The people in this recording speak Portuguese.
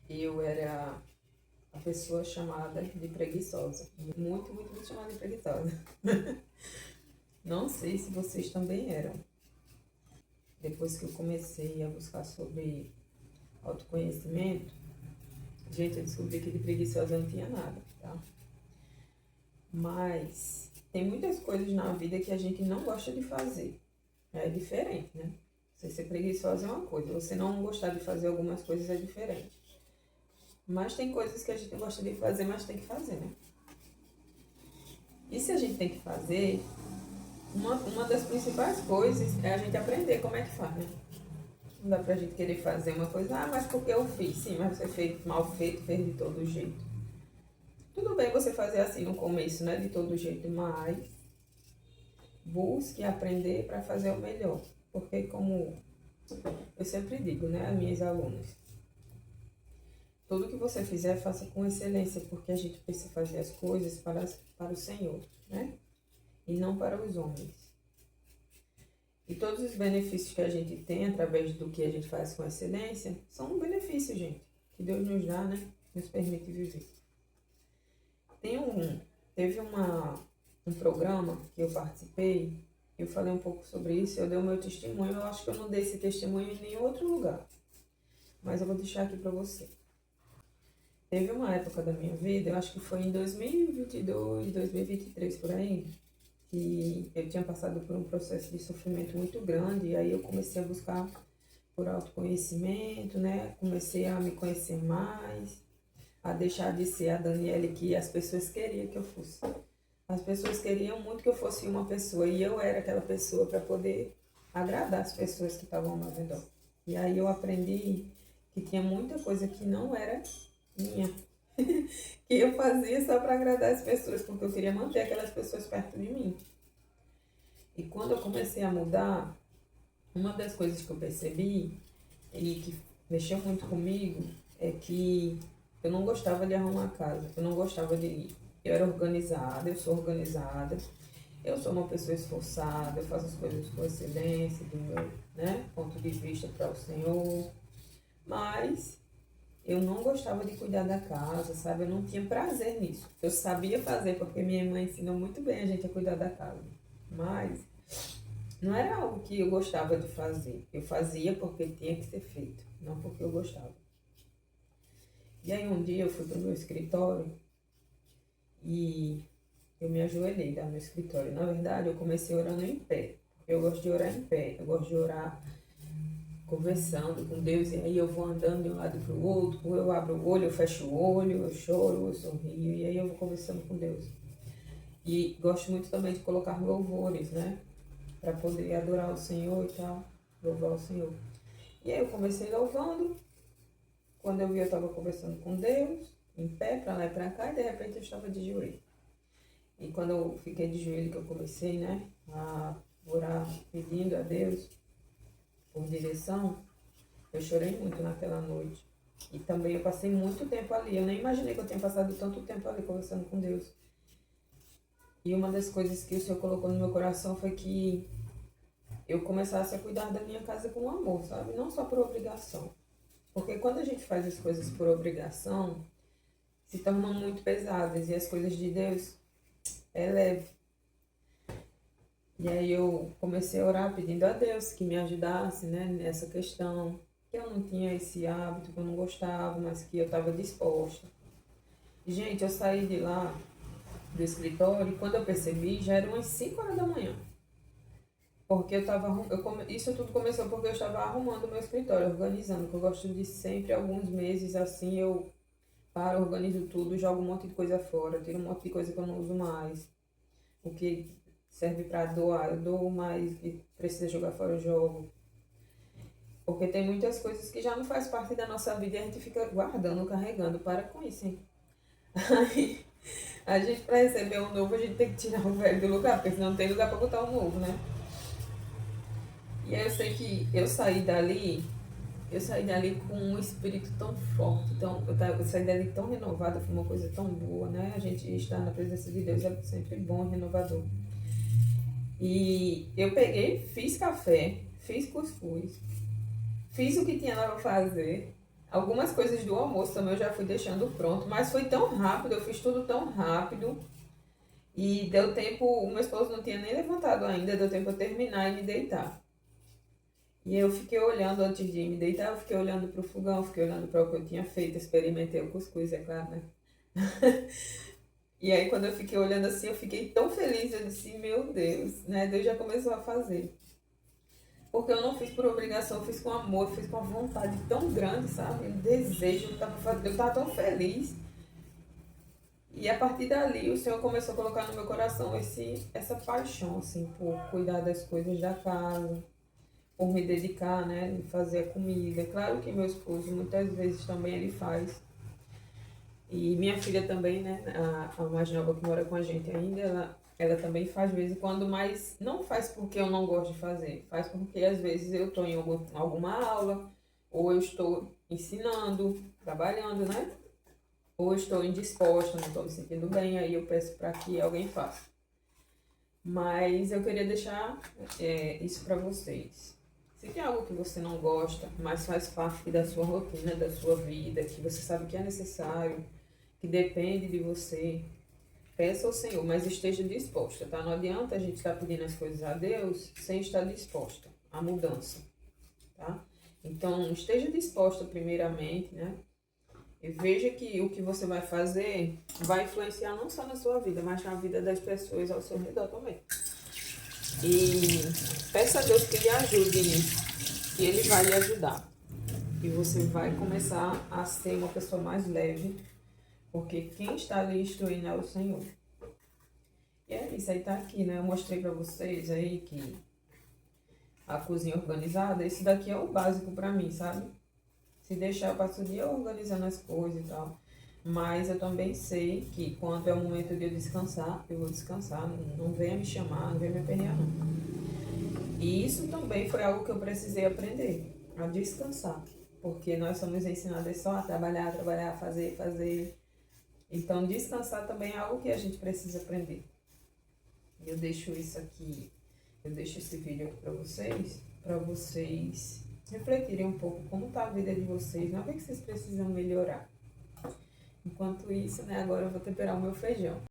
eu era a pessoa chamada de preguiçosa. Muito, muito, muito chamada de preguiçosa. Não sei se vocês também eram. Depois que eu comecei a buscar sobre autoconhecimento, gente, eu descobri que de preguiçosa eu não tinha nada, tá? Mas tem muitas coisas na vida que a gente não gosta de fazer. É diferente, né? Você ser preguiçosa é uma coisa, você não gostar de fazer algumas coisas é diferente. Mas tem coisas que a gente não gosta de fazer, mas tem que fazer, né? E se a gente tem que fazer, uma das principais coisas é a gente aprender como é que faz, né? Não dá pra gente querer fazer uma coisa, mas porque eu fiz? Sim, mas você fez mal feito, fez de todo jeito. Tudo bem você fazer assim no começo, né? De todo jeito, mas busque aprender para fazer o melhor. Porque como eu sempre digo, né, às minhas alunas, tudo que você fizer, faça com excelência, porque a gente precisa fazer as coisas para o Senhor, né? E não para os homens. E todos os benefícios que a gente tem através do que a gente faz com excelência são um benefício, gente, que Deus nos dá, né? Nos permite viver. Teve um programa que eu participei, eu falei um pouco sobre isso, eu dei o meu testemunho, eu acho que eu não dei esse testemunho em nenhum outro lugar, mas eu vou deixar aqui para você. Teve uma época da minha vida, eu acho que foi em 2022, 2023, por aí, que eu tinha passado por um processo de sofrimento muito grande, e aí eu comecei a buscar por autoconhecimento, né? Comecei a me conhecer mais, a deixar de ser a Daniele que as pessoas queriam que eu fosse. As pessoas queriam muito que eu fosse uma pessoa, e eu era aquela pessoa para poder agradar as pessoas que estavam ao meu redor. E aí eu aprendi que tinha muita coisa que não era minha, que eu fazia só para agradar as pessoas, porque eu queria manter aquelas pessoas perto de mim. E quando eu comecei a mudar, uma das coisas que eu percebi e que mexeu muito comigo é que eu não gostava de arrumar a casa, eu não gostava de ir. Eu era organizada, eu sou organizada, eu sou uma pessoa esforçada, eu faço as coisas com excelência, do meu, né, ponto de vista para o Senhor, mas eu não gostava de cuidar da casa, sabe? Eu não tinha prazer nisso. Eu sabia fazer, porque minha mãe ensinou muito bem a gente a cuidar da casa. Mas não era algo que eu gostava de fazer. Eu fazia porque tinha que ser feito, não porque eu gostava. E aí um dia eu fui para o meu escritório e eu me ajoelhei lá no escritório. Na verdade, eu comecei orando em pé. Eu gosto de orar em pé, eu gosto de orar conversando com Deus, e aí eu vou andando de um lado para o outro, ou eu abro o olho, eu fecho o olho, eu choro, eu sorrio, e aí eu vou conversando com Deus. E gosto muito também de colocar louvores, né? Para poder adorar o Senhor e tal, louvar o Senhor. E aí eu comecei louvando, quando eu vi eu estava conversando com Deus, em pé, para lá e para cá, e de repente eu estava de joelho. E quando eu fiquei de joelho, que eu comecei, né, a orar, pedindo a Deus por direção, eu chorei muito naquela noite. E também eu passei muito tempo ali. Eu nem imaginei que eu tinha passado tanto tempo ali conversando com Deus. E uma das coisas que o Senhor colocou no meu coração foi que eu começasse a cuidar da minha casa com amor, sabe? Não só por obrigação. Porque quando a gente faz as coisas por obrigação, se tornam muito pesadas. E as coisas de Deus é leve. E aí eu comecei a orar pedindo a Deus que me ajudasse, né, nessa questão. Que eu não tinha esse hábito, que eu não gostava, mas que eu estava disposta. Gente, eu saí de lá, do escritório, e quando eu percebi, já eram umas 5 horas da manhã. Porque eu estava, isso tudo começou porque eu estava arrumando o meu escritório, organizando, que eu gosto de sempre, alguns meses assim, eu paro, organizo tudo, jogo um monte de coisa fora, tiro um monte de coisa que eu não uso mais. O que serve para doar, eu dou, mas que precisa jogar fora, eu jogo. Porque tem muitas coisas que já não faz parte da nossa vida e a gente fica guardando, carregando. Para com isso, hein? Aí, a gente, para receber um novo, a gente tem que tirar o velho do lugar, porque senão não tem lugar para botar o novo, né? E aí eu sei que eu saí dali com um espírito tão forte, eu saí dali tão renovada, foi uma coisa tão boa, né? A gente estar na presença de Deus é sempre bom e renovador. E eu peguei, fiz café, fiz cuscuz, fiz o que tinha lá para fazer. Algumas coisas do almoço também eu já fui deixando pronto, mas foi tão rápido, eu fiz tudo tão rápido. E deu tempo, o meu esposo não tinha nem levantado ainda, deu tempo eu terminar e me deitar. E eu fiquei olhando antes de me deitar, eu fiquei olhando para o fogão, fiquei olhando para o que eu tinha feito, experimentei o cuscuz, é claro, né? E aí quando eu fiquei olhando assim, eu fiquei tão feliz, eu disse, meu Deus, né? Deus já começou a fazer. Porque eu não fiz por obrigação, eu fiz com amor, eu fiz com uma vontade tão grande, sabe? Um desejo, eu tava tão feliz. E a partir dali, o Senhor começou a colocar no meu coração essa paixão, assim, por cuidar das coisas da casa, por me dedicar, né, em fazer a comida. Claro que meu esposo, muitas vezes também ele faz. E minha filha também, né, a mais nova que mora com a gente ainda, ela também faz de vez em quando, mas não faz porque eu não gosto de fazer. Faz porque às vezes eu estou em alguma aula, ou eu estou ensinando, trabalhando, né? Ou estou indisposta, não estou me sentindo bem, aí eu peço para que alguém faça. Mas eu queria deixar isso para vocês. Se tem algo que você não gosta, mas faz parte da sua rotina, da sua vida, que você sabe que é necessário, que depende de você, peça ao Senhor, mas esteja disposta, tá? Não adianta a gente estar pedindo as coisas a Deus sem estar disposta à mudança, tá? Então, esteja disposta primeiramente, né? E veja que o que você vai fazer vai influenciar não só na sua vida, mas na vida das pessoas ao seu redor também. E peça a Deus que lhe ajude nisso, que Ele vai lhe ajudar. E você vai começar a ser uma pessoa mais leve, porque quem está lhe instruindo é o Senhor. E é isso aí, tá aqui, né? Eu mostrei pra vocês aí que a cozinha organizada, esse daqui é o básico pra mim, sabe? Se deixar, eu passo o dia organizando as coisas e tal. Mas eu também sei que quando é o momento de eu descansar, eu vou descansar. Não venha me chamar, não venha me aperrear, não. E isso também foi algo que eu precisei aprender, a descansar. Porque nós somos ensinados só a trabalhar, trabalhar, fazer, fazer. Então, descansar também é algo que a gente precisa aprender. Eu deixo isso aqui, eu deixo esse vídeo aqui para vocês refletirem um pouco como está a vida de vocês, não é que vocês precisam melhorar. Enquanto isso, né, agora eu vou temperar o meu feijão.